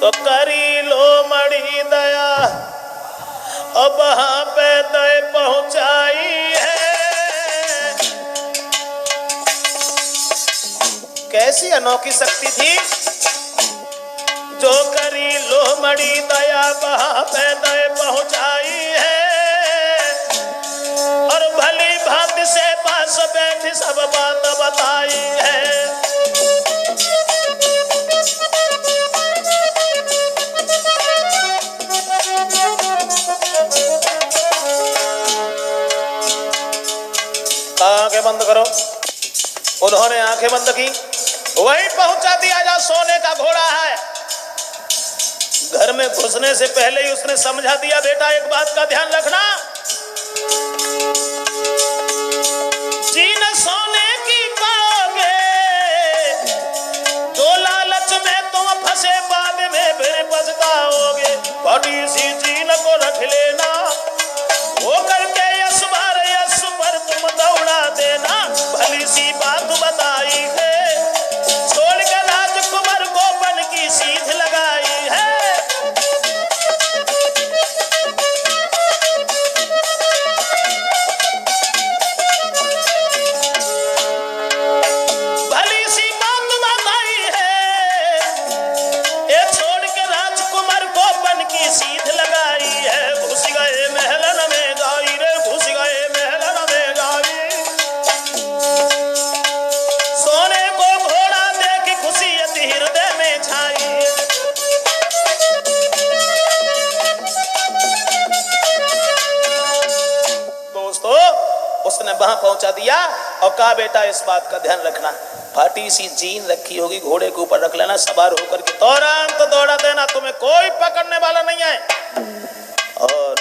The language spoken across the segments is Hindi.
तो करी लो मड़ी दया और वहां पे दय पहुंचाई है। कैसी अनोखी शक्ति थी, जो करी लो मड़ी दया वहां पे दय पहुंचाई है। और भली भांति से पास बैठी सब बात बताई है। आंखें बंद करो। उन्होंने आंखें बंद की, वहीं पहुंचा दिया जहां सोने का घोड़ा है। घर में घुसने से पहले ही उसने समझा दिया, बेटा एक बात का ध्यान रखना, जीन सोने की पाओगे, जो लालच में तुम फंसे बाद में फिर पछताओगे। बड़ी सी जीन को रख लेना, वो करके यश पर तुम दौड़ा देना। भली सी बात बताई है, छोड़ के राजकुमार गोपन की सीध लगाई है। भली सी बात बताई है, ये छोड़ के राजकुमार गोपन की सीध लगाई है। घुस गए महलन में गाई रे, घुस गए महलन में गाई। सोने को घोड़ा देख खुशी अति हृदय में छाई। दोस्तों, उसने वहां पहुंचा दिया और कहा, बेटा इस बात का ध्यान रखना, फाटी सी जीन रखी होगी, घोड़े के ऊपर रख लेना, सवार होकर के तुरंत दौड़ा देना, तुम्हें कोई पकड़ने वाला नहीं है। और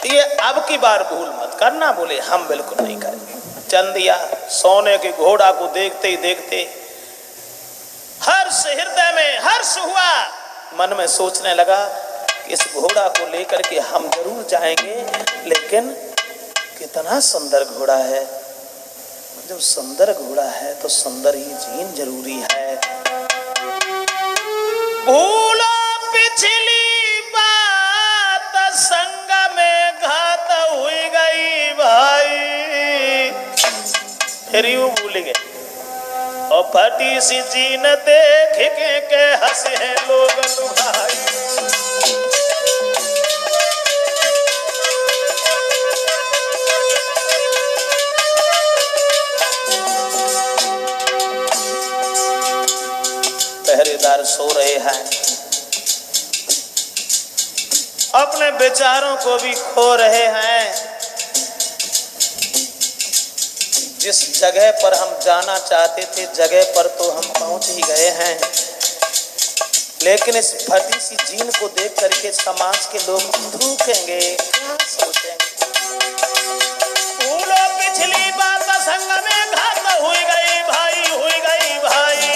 ये अब की बार भूल मत करना। बोले हम बिल्कुल नहीं करेंगे। चंदिया सोने के घोड़ा को देखते ही देखते हर्ष हृदय में हर्ष हुआ, मन में सोचने लगा कि इस घोड़ा को लेकर के हम जरूर जाएंगे, लेकिन कितना सुंदर घोड़ा है। जब सुंदर घोड़ा है तो सुंदर ही जीन जरूरी है। भूलो पिछली संग में घात हुई गई भाई, फिर यूं भूल गए। और फटी सी जीन देख के हंसे हैं लोग भाई। पहरेदार सो रहे हैं, अपने विचारों को भी खो रहे हैं। जिस जगह पर हम जाना चाहते थे, जगह पर तो हम पहुंच ही गए हैं, लेकिन इस फटी सी जीन को देख करके समाज के लोग धूकेंगे, क्या सोचेंगे। भूलो पिछली बात संग में घात हुई गई भाई, हुई गई भाई।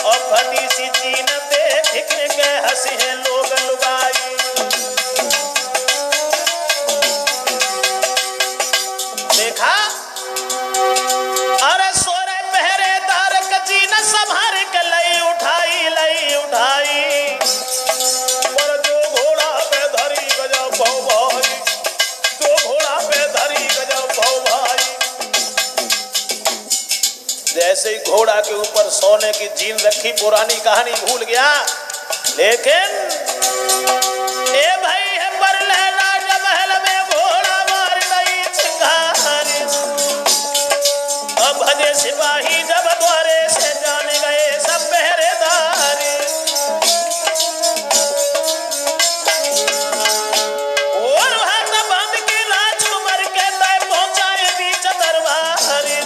और फटी सी जीन देख के हंसे हैं लोग लुगाई। देखा, अरे सोरे पहरेदार का जीन संभाल के लई उठाई, लई उठाई। पर जो घोड़ा पे धरी गजब भाव भाई, जो घोड़ा पे धरी गजब भाव भाई। जैसे ही घोड़ा के ऊपर सोने की जीन रखी, पुरानी कहानी भूल गया। लेकिन ए भाई है पर राज महल में घोड़ा मार गई चिंगारी। अब भजे सिपाही जब द्वारे से जाने गए सब पहरेदारी। और हाथ बांध के राजकुमार के तय पहुंचाए बीच दरबारी।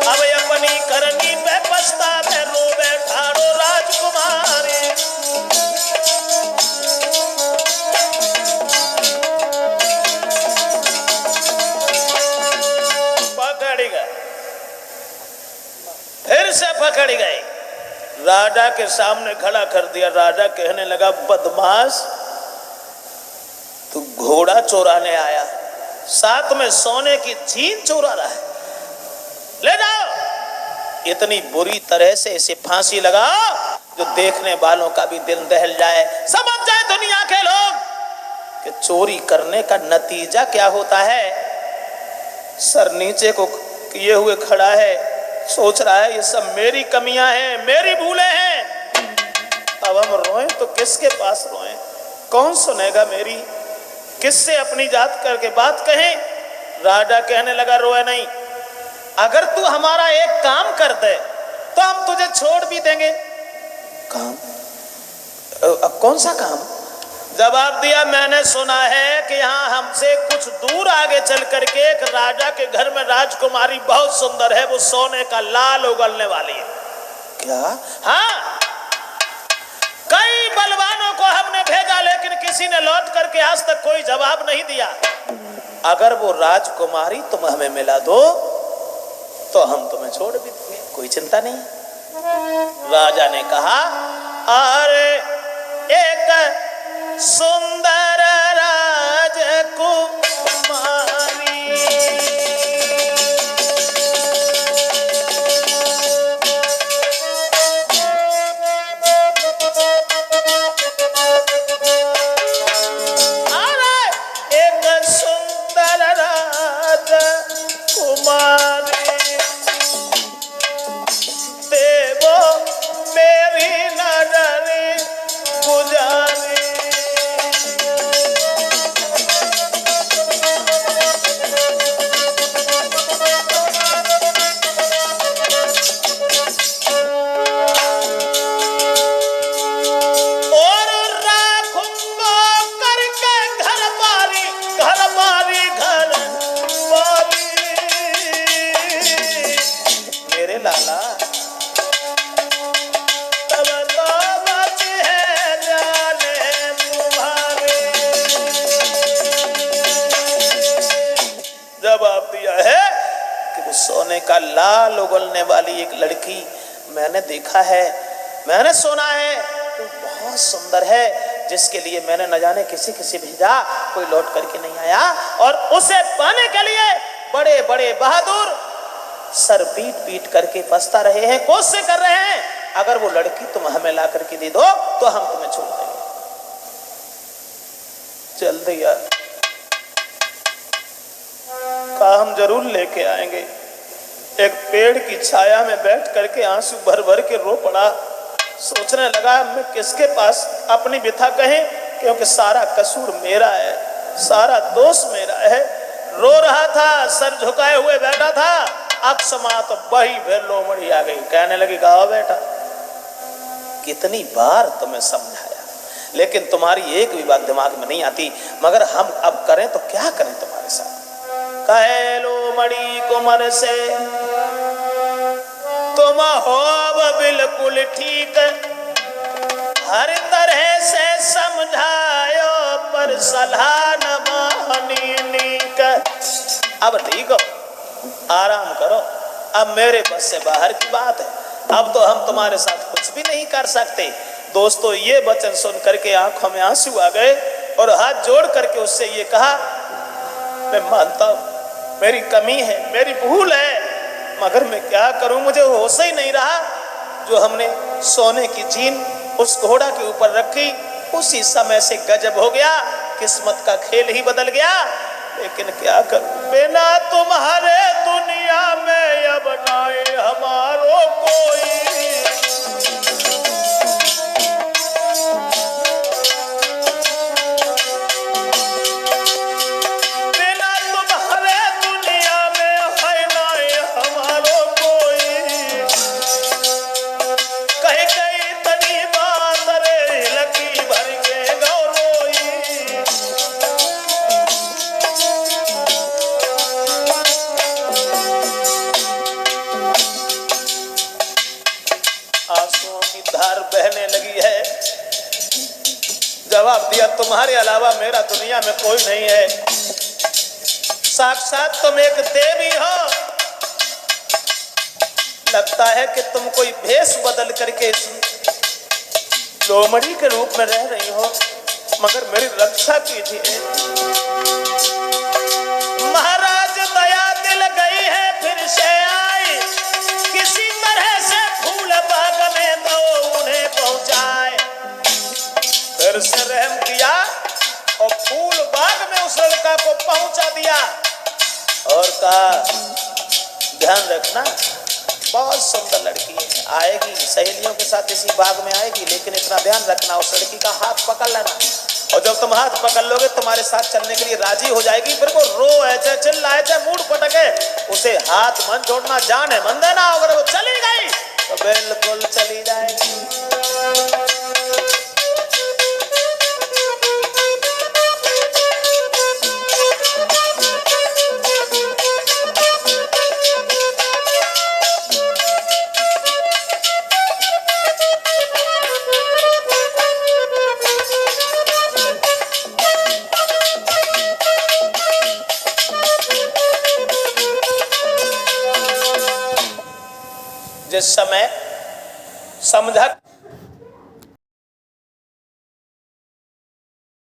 अब अपनी करनी पे पछतावे रो बैठा रो राजकुमारी। फिर से पकड़ गए, राजा के सामने खड़ा कर दिया। राजा कहने लगा, बदमाश, तू घोड़ा चोराने आया, साथ में सोने की जीन चोरा रहा है, ले जाओ। इतनी बुरी तरह से इसे फांसी लगा जो देखने वालों का भी दिल दहल जाए, समझ जाए दुनिया के लोग कि चोरी करने का नतीजा क्या होता है। सर नीचे को किए हुए खड़ा है, सोच रहा है ये सब मेरी कमियां हैं, मेरी भूलें हैं। अब हम रोएं तो किसके पास रोएं, कौन सुनेगा मेरी, किससे अपनी जात करके बात कहें। राजा कहने लगा रोए नहीं, अगर तू हमारा एक काम कर दे तो हम तुझे छोड़ भी देंगे। काम? कौन सा काम? जवाब दिया, मैंने सुना है कि यहाँ हमसे कुछ दूर आगे चल करके एक राजा के घर में राजकुमारी बहुत सुंदर है, वो सोने का लाल उगलने वाली है। क्या? हाँ, कई बलवानों को हमने भेजा लेकिन किसी ने लौट करके आज तक कोई जवाब नहीं दिया। अगर वो राजकुमारी तुम हमें मिला दो तो हम तुम्हें छोड़ भी देंगे, कोई चिंता नहीं। राजा ने कहा, अरे एक सुंदर राजकुमारी का लाल उगलने वाली एक लड़की मैंने देखा है, मैंने सुना है तो बहुत सुंदर है, जिसके लिए मैंने न जाने किसी किसी भेजा, कोई लौट करके नहीं आया। और उसे पाने के लिए बड़े बड़े बहादुर सर पीट पीट करके फंसता रहे हैं, कोशिश कर रहे हैं। अगर वो लड़की तुम हमें ला करके दे दो तो हम तुम्हें छोड़ देंगे। जल्दी यार, कहा हम जरूर लेके आएंगे। एक पेड़ की छाया में बैठ करके आंसू भर भर के रो पड़ा। सोचने लगा मैं किसके पास अपनी व्यथा कहें, क्योंकि सारा कसूर मेरा है, सारा दोष मेरा है। रो रहा था, सर झुकाए हुए बैठा था। अकस्मात बही फिर लोमड़ी आ गई, कहने लगी, गाओ बेटा, कितनी बार तुम्हें समझाया लेकिन तुम्हारी एक भी बात दिमाग में नहीं आती, मगर हम अब करें तो क्या करें तुम्हारे साथ। कहे लोमड़ी कुमर से, तुम हो बिल्कुल ठीक, हर तरह से समझायो पर सलाह न मानी नीक। अब ठीक हो, आराम करो, अब मेरे बस से बाहर की बात है, अब तो हम तुम्हारे साथ कुछ भी नहीं कर सकते। दोस्तों, ये वचन सुन करके आंखों में आंसू आ गए और हाथ जोड़ करके उससे ये कहा, मैं मानता हूं मेरी कमी है, मेरी भूल है, मगर मैं क्या करूं, मुझे होश ही नहीं रहा। जो हमने सोने की जीन उस घोड़ा के ऊपर रखी, उसी समय से गजब हो गया, किस्मत का खेल ही बदल गया। लेकिन क्या करूं, बिना तुम्हारे दुनिया में अब नाए हमारो कोई। बहने लगी है। जवाब दिया, तुम्हारे अलावा मेरा दुनिया में कोई नहीं है, साक्षात तुम एक देवी हो। लगता है कि तुम कोई भेष बदल करके लोमड़ी के रूप में रह रही हो, मगर मेरी रक्षा कीजिए। महाराज दया दिल गई है, फिर से आई, किसी तरह कहा ध्यान रखना, बहुत सुंदर लड़की है, आएगी सहेलियों के साथ इसी बाग में आएगी, लेकिन इतना ध्यान रखना उस लड़की का हाथ पकड़ लेना, और जब तुम हाथ पकड़ लोगे तुम्हारे साथ चलने के लिए राजी हो जाएगी, फिर वो रोए चाहे चिल्लाए चाहे मूड पटके, उसे हाथ मन छोड़ना, जान है मन देना। अगर वो चली गई तो बिल्कुल चली जाएगी। जिस समय समझा